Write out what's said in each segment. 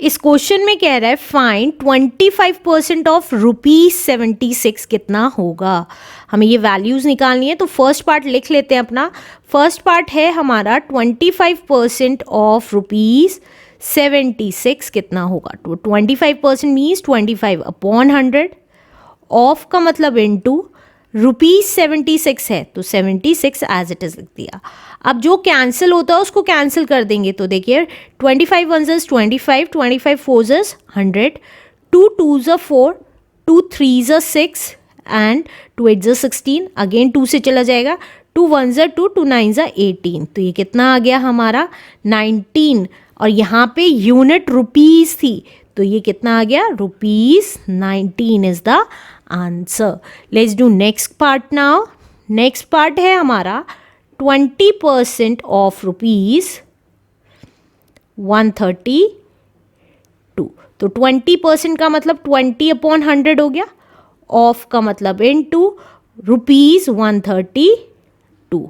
इस क्वेश्चन में कह रहा है फाइंड 25% ऑफ ₹76 कितना होगा। हमें ये वैल्यूज़ निकालनी है, तो फर्स्ट पार्ट लिख लेते हैं अपना। फर्स्ट पार्ट है हमारा 25% ऑफ ₹76 कितना होगा। तो 25% मीन्स 25/100, ऑफ का मतलब इनटू ₹76 है तो 76 एज इट इज़ लिख दिया। अब जो कैंसिल होता है उसको कैंसिल कर देंगे, तो देखिए 25 1 ज़ 25, 25 4 ज़ 100, 2 2 ज़ 4, 2 3 ज़ 6 एंड 2 8 ज़ 16, अगेन 2 से चला जाएगा, 2 1 ज़ 2, 2 9 ज़ 18, तो ये कितना आ गया हमारा 19, और यहाँ पे यूनिट रुपीज़ थी तो ये कितना आ गया ₹19 is the answer. Let's do next part now. Next part है हमारा 20% ऑफ ₹132, तो 20% का मतलब 20/100 हो गया, ऑफ का मतलब इनटू ₹132,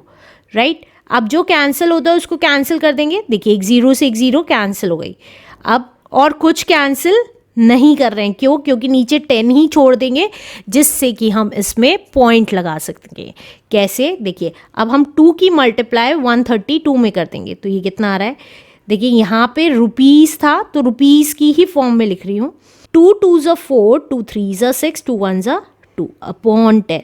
राइट। अब जो कैंसिल होता है उसको कैंसिल कर देंगे, देखिए एक ज़ीरो से एक ज़ीरो कैंसिल हो गई। अब और कुछ कैंसिल नहीं कर रहे हैं, क्यों? क्योंकि नीचे 10 ही छोड़ देंगे, जिससे कि हम इसमें पॉइंट लगा सकेंगे। कैसे? देखिए अब हम 2 की मल्टीप्लाई 132 में कर देंगे, तो ये कितना आ रहा है, देखिए यहाँ पे रुपीज़ था तो रुपीज़ की ही फॉर्म में लिख रही हूँ। 2 2 ज़ 4, 2 3 ज़ 6, 2 1 ज़ 2 अपॉन 10।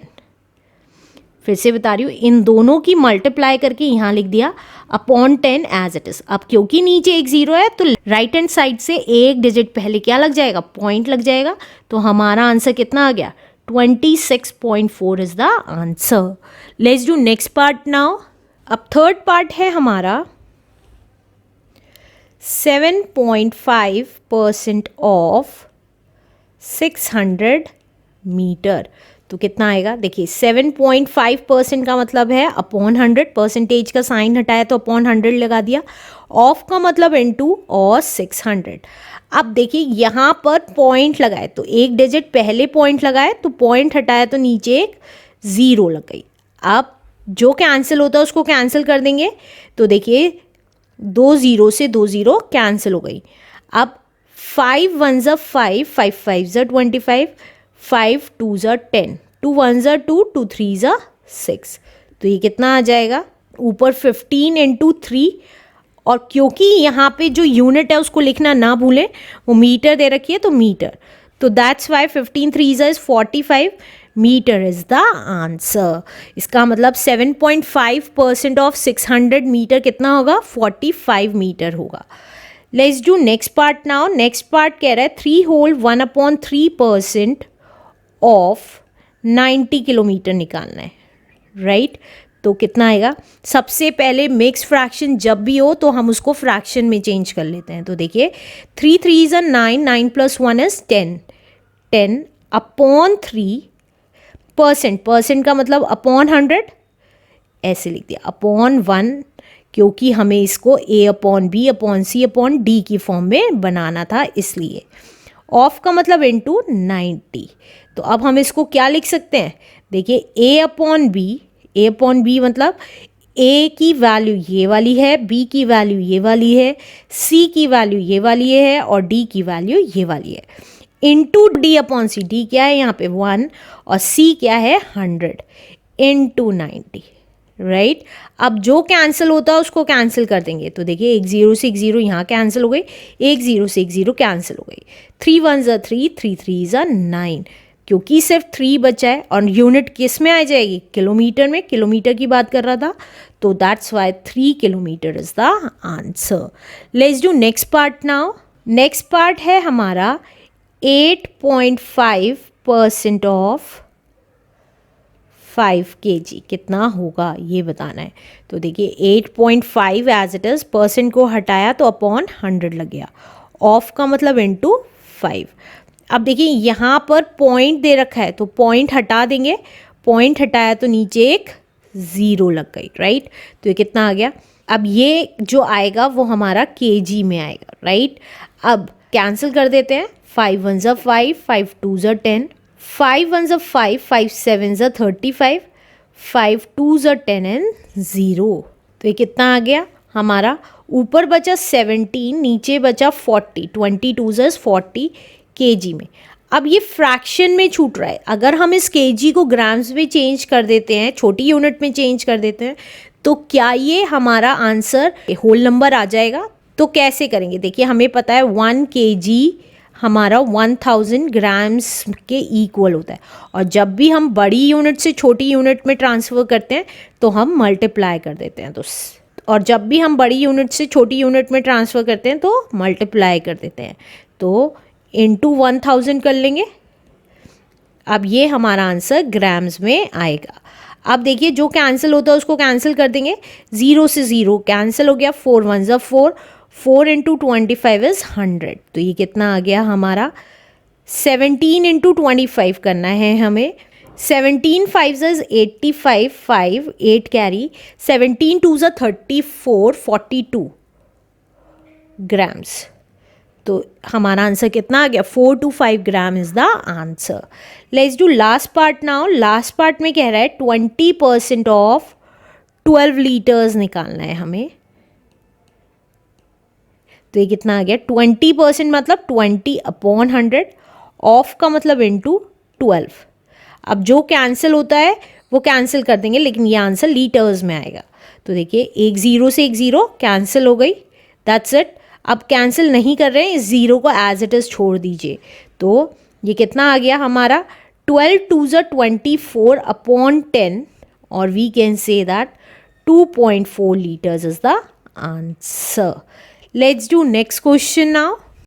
फिर से बता रही हूँ, इन दोनों की मल्टीप्लाई करके यहाँ लिख दिया अपॉन 10 एज इट इज। अब क्योंकि नीचे एक जीरो है तो राइट हैंड साइड से एक डिजिट पहले क्या लग जाएगा, पॉइंट लग जाएगा, तो हमारा आंसर कितना आ गया 26.4 is the answer. Let's do next part now. अब थर्ड पार्ट है हमारा 7.5% ऑफ 600 मीटर, तो कितना आएगा, देखिए 7.5% का मतलब है अपॉन 100, परसेंटेज का साइन हटाया तो अपॉन 100 लगा दिया, ऑफ का मतलब इनटू और 600। अब देखिए यहाँ पर पॉइंट लगाए तो एक डिजिट पहले पॉइंट लगाए तो पॉइंट हटाया तो नीचे एक ज़ीरो लग गई। अब जो कैंसिल होता है उसको कैंसिल कर देंगे, तो देखिए 2 ज़ीरो से 2 ज़ीरो कैंसिल हो गई। अब 5 1 ज़ 5, 5 5 ज़ 25, 5 2 ज़ 10, 2 1 ज़ 2, 2 3 ज़ 6, तो ये कितना आ जाएगा, ऊपर 15 इंटू 3, और क्योंकि यहाँ पे जो यूनिट है उसको लिखना ना भूलें, वो मीटर दे रखी है तो मीटर, तो दैट्स वाई 15 3 ज़ is 45 metre is the answer. इसका मतलब 7.5% ऑफ 600 मीटर कितना होगा, 45 मीटर होगा। Let's do next part now. Next part कह रहा है 3 होल 1/3% ऑफ 90 किलोमीटर निकालना है, राइट। तो कितना आएगा, सबसे पहले मिक्स फ्रैक्शन जब भी हो तो हम उसको फ्रैक्शन में चेंज कर लेते हैं। तो देखिए 3 3 इज 9, 9 + 1 इज 10, 10/3%, परसेंट का मतलब अपॉन 100, ऐसे लिख दिया अपॉन 1, क्योंकि हमें इसको A/B/C/D की फॉर्म में बनाना था इसलिए। ऑफ का मतलब इनटू 90, तो अब हम इसको क्या लिख सकते हैं, देखिए A/B मतलब A की वैल्यू ये वाली है, B की वैल्यू ये वाली है, C की वैल्यू ये वाली है और D की वैल्यू ये वाली है, इंटू D/C। D क्या है यहाँ पे 1 और C क्या है 100 इंटू 90, राइट। अब जो कैंसिल होता है उसको कैंसिल कर देंगे, तो देखिए एक ज़ीरो से एक ज़ीरो यहाँ कैंसिल हो गई, एक ज़ीरो से एक ज़ीरो कैंसिल हो गई, 3 1 ज़ 3, 3 3 ज़ 9, क्योंकि सिर्फ 3 बचा है और यूनिट किस में आ जाएगी, किलोमीटर में, किलोमीटर की बात कर रहा था, तो that's why 3 kilometre is the answer. Let's do next part now. Next part है हमारा 8.5% ऑफ 5 kg कितना होगा ये बताना है। तो देखिए 8.5 एज इट इज़, परसेंट को हटाया तो अपॉन 100 लग गया, ऑफ का मतलब इनटू 5। अब देखिए यहाँ पर पॉइंट दे रखा है तो पॉइंट हटा देंगे, पॉइंट हटाया तो नीचे एक ज़ीरो लग गई, राइट। तो ये कितना आ गया, अब ये जो आएगा वो हमारा kg में आएगा, राइट। अब कैंसिल कर देते हैं, 5 1 ज़ 5, 5 2 ज़ 10, 5 1 ज़ 5, 5 7 ज़ 35, 5 2 ज़ 10 एंड 0, तो ये कितना आ गया हमारा ऊपर बचा 17, नीचे बचा 40, 22 ज़ 40 kg में। अब ये फ्रैक्शन में छूट रहा है, अगर हम इस kg को ग्राम्स में चेंज कर देते हैं, छोटी यूनिट में चेंज कर देते हैं, तो क्या ये हमारा आंसर होल नंबर आ जाएगा? तो कैसे करेंगे? देखिए, हमें पता है 1 kg हमारा 1000 ग्राम्स के इक्वल होता है, और जब भी हम बड़ी यूनिट से छोटी यूनिट में ट्रांसफ़र करते हैं तो हम मल्टीप्लाई कर देते हैं। तो और जब भी हम बड़ी यूनिट से छोटी यूनिट में ट्रांसफ़र करते हैं तो मल्टीप्लाई कर देते हैं, तो इंटू 1000 कर लेंगे। अब ये हमारा आंसर ग्राम्स में आएगा। अब देखिए, जो कैंसिल होता है उसको कैंसिल कर देंगे, 0 से 0 कैंसिल हो गया, 4 1 ज़ा 4, 4 इंटू 25 इज़ 100। तो ये कितना आ गया हमारा? 17 इंटू 25 करना है हमें। 17 5 ज़ा 85, 5 8 कैरी, 17 2 ज़ा 34, 42 ग्राम्स। तो हमारा आंसर कितना आ गया? 4 to 5 gram is the answer. Let's do last part now. Last part में कह रहा है 20% ऑफ 12 लीटर्स निकालना है हमें। तो ये कितना आ गया? 20% मतलब 20/100, ऑफ का मतलब इंटू 12। अब जो कैंसिल होता है वो कैंसिल कर देंगे, लेकिन ये आंसर लीटर्स में आएगा। तो देखिए, एक ज़ीरो से एक ज़ीरो कैंसिल हो गई, दैट्स इट। अब कैंसिल नहीं कर रहे हैं, इस ज़ीरो को एज इट इज़ छोड़ दीजिए। तो ये कितना आ गया हमारा? 12 2 ज़ा 24/10, और we can say that 2.4 litres is the answer. Let's do next question now.